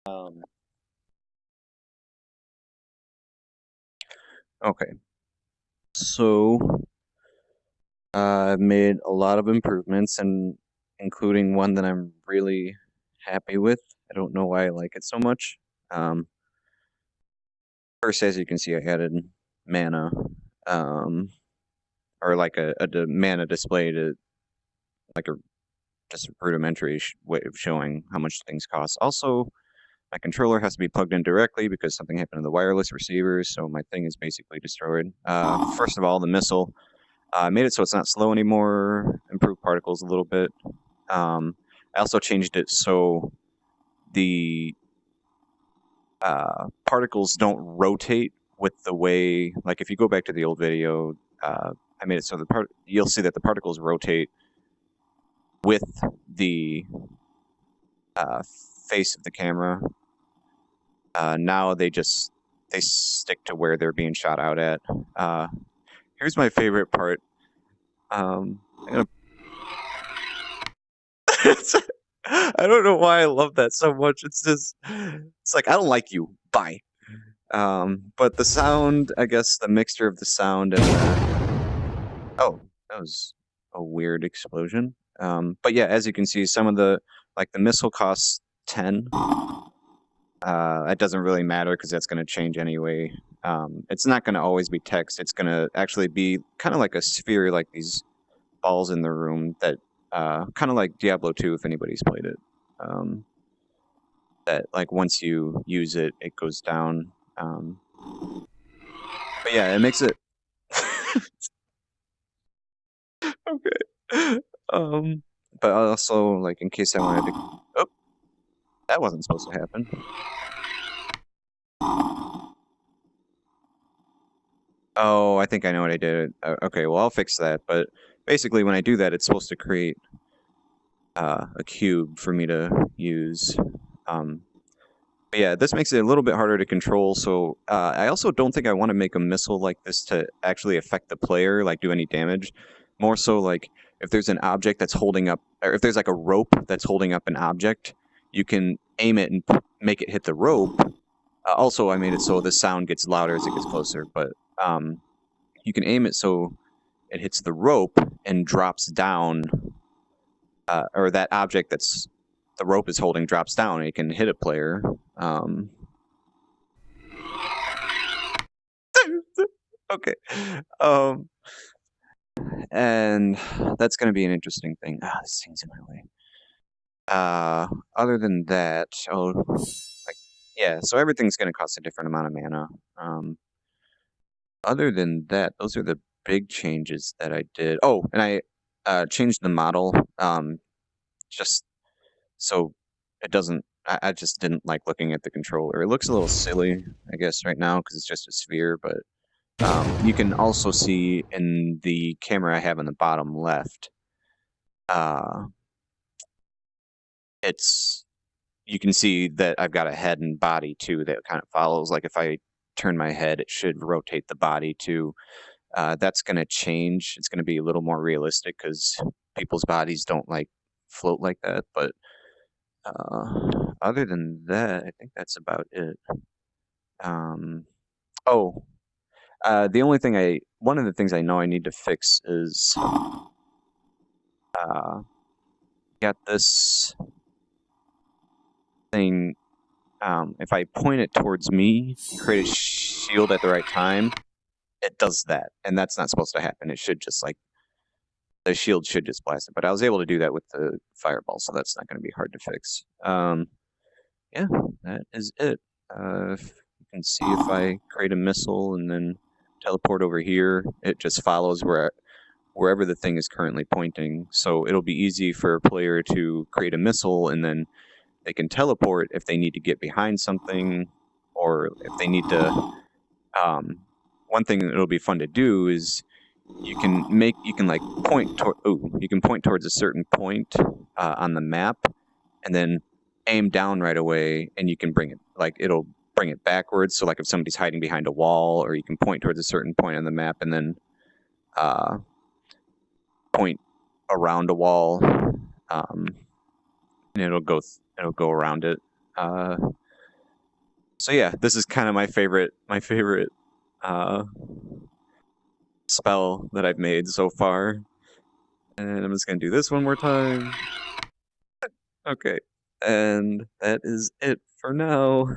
Um, okay, so I've made a lot of improvements, and including one that I'm really happy with. I don't know why I like it so much. Um, First, as you can see, I added mana, um, or like a mana display to like a just a rudimentary way of showing how much things cost. Also, my controller has to be plugged in directly because something happened to the wireless receivers, so my thing is basically destroyed. First of all, the missile. I made it so it's not slow anymore, improved particles a little bit. I also changed it so the particles don't rotate with the way, like if you go back to the old video, I made it so you'll see that the particles rotate with the face of the camera. Now they stick to where they're being shot out at. Here's my favorite part. I'm gonna I don't know why I love that so much. It's like, I don't like you. Bye. But the sound, I guess the mixture of the sound and oh, that was a weird explosion. But yeah, as you can see, some of like the missile costs 10. That doesn't really matter because that's going to change anyway. It's not going to always be text. It's going to actually be kind of like a sphere, like these balls in the room that kind of like Diablo 2, if anybody's played it. That like once you use it, it goes down. But yeah, it makes it okay. But also like in case I wanted to. Oh, that wasn't supposed to happen. Oh, I think I know what I did. Okay, well I'll fix that. But basically, when I do that, it's supposed to create a cube for me to use. But yeah, this makes it a little bit harder to control. So I also don't think I want to make a missile like this to actually affect the player, like do any damage. More so like if there's an object that's holding up, or if there's like a rope that's holding up an object, you can aim it and make it hit the rope. Also, I made it so the sound gets louder as it gets closer, but you can aim it so it hits the rope and drops down, or that object that's the rope is holding drops down, and it can hit a player. Okay. And that's going to be an interesting thing. This thing's in my way. Other than that, yeah, so everything's going to cost a different amount of mana. Other than that, those are the big changes that I did. Oh, and I changed the model, just so it doesn't, I just didn't like looking at the controller. It looks a little silly, I guess, right now, because it's just a sphere, but you can also see in the camera I have in the bottom left, you can see that I've got a head and body too that kind of follows. Like if I turn my head, it should rotate the body too. That's going to change. It's going to be a little more realistic because people's bodies don't like float like that. But other than that, I think that's about it. Oh, the only thing one of the things I know I need to fix is got this thing. If I point it towards me, create a shield at the right time, it does that, and that's not supposed to happen. It should just like the shield should just blast it. But I was able to do that with the fireball, so that's not going to be hard to fix. Yeah, that is it. You can see if I create a missile and then teleport over here, it just follows wherever the thing is currently pointing. So it'll be easy for a player to create a missile and then they can teleport if they need to get behind something or if they need to. One thing that'll be fun to do is you can like point towards a certain point on the map and then aim down right away and you can bring it, like it'll bring it backwards. So like if somebody's hiding behind a wall, or you can point towards a certain point on the map and then point around a wall, and it'll go around it. So yeah, this is kind of my favorite spell that I've made so far. And I'm just gonna do this one more time. Okay. And that is it for now.